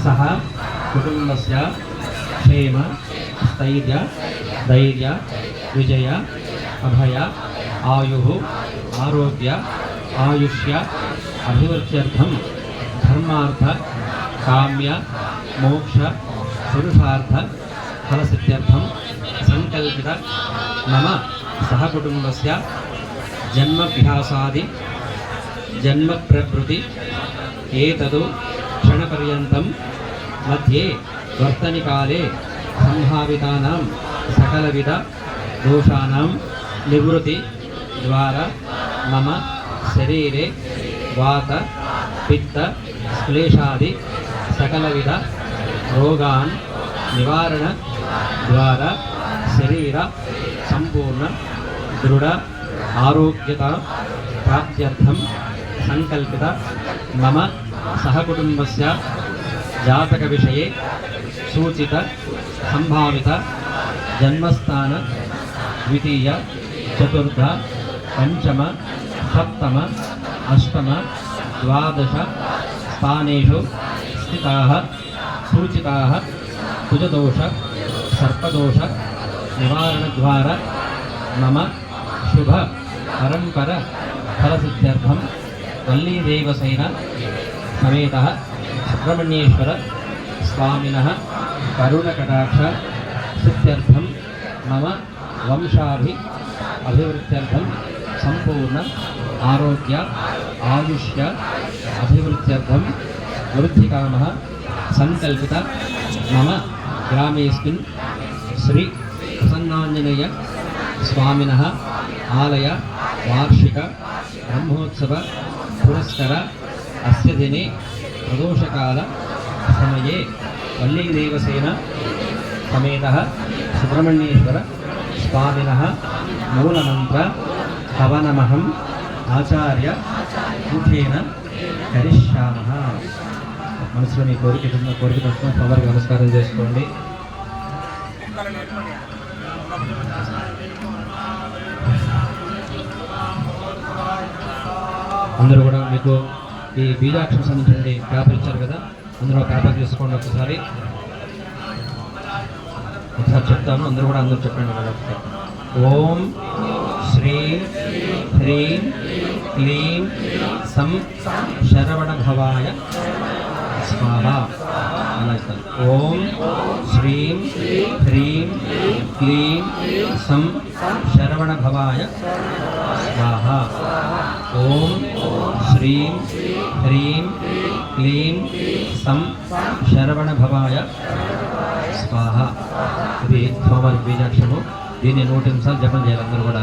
सह कुटुंबस्य क्षेम स्थैर्य धैर्य विजय अभय आयुः आरोग्य आयुष्य अभिवृद्ध्यर्थं धर्मार्थ काम्य मोक्ष पुरुषार्थ फलसिद्ध्यर्थं संकल्पित मम सहकुटुंबस्य जन्मभ्यासादि जन्म प्रभृति एतदु क्षणपर्यन्तं मध्ये वर्तनिकाले संभावितानां सकलविध दोषाणां निवृत्ति द्वारा मम शरीरे वात पित्त क्लेशादि सकलविध रोगान् निवारण द्वारा शरीर संपूर्ण दृढ़ आरोग्यता प्राप्त्यर्थं संकल्पित मम सहकुटुंबस्य जातक विषये सूचित संभावित जन्मस्थान द्वितीय चतुर्थ पंचम सप्तम अष्टम द्वादश स्थानेषु स्थिताः सूचिताः कुजदोष सर्पदोष निवारणद्वारा मम शुभ परंपर फलसिद्ध्यर्थं वल्लीदेवसेन समेतः सुब्रह्मण्येश्वर स्वामिनः करुणकटाक्ष सिद्ध्यर्थं मम वंशाभि अभिवृद्ध्यर्थं संपूर्ण आरोग्य आयुष्य अभिवृद्ध्यर्थं वृद्धिकामः संकल्पित मम ग्रामेऽस्मिन् श्री प्रसन्नाञ्जनेय स्वामिनः आलय वार्षिक ब्रह्मोत्सव पुरस्कार अस्य दिने प्रदोषकाल समये वल्लीदेवसेन समेतः सुब्रह्मण्येश्वर स्वामिनः मूलमंत्र हवनमहम् आचार्य मुखेन करिष्यामः। మనసులో మీ కోరిక కోసం స్వామివారికి నమస్కారం చేసుకోండి. అందరూ కూడా మీకు ఈ బీజాక్షరం సంబంధించిన పేపర్ ఇచ్చారు కదా, అందరూ పేపర్ తీసుకోండి. ఒకసారి చెప్తాను, అందరూ కూడా అందరూ చెప్పండి కదా. ఓం శ్రీం హ్రీం క్లీం సం శరవణ భవాయ स्वाहा। ओम श्रीं ह्रीं क्लीं सं शरवण भवाय स्वाहा। ओम श्रीं ह्रीं क्लीं सं शरवण भवाय स्वाहा। ఇది సోమవారి బీజాక్షరము. దీన్ని 100 నిమిషాలు జపం చేయాలి అందరూ కూడా.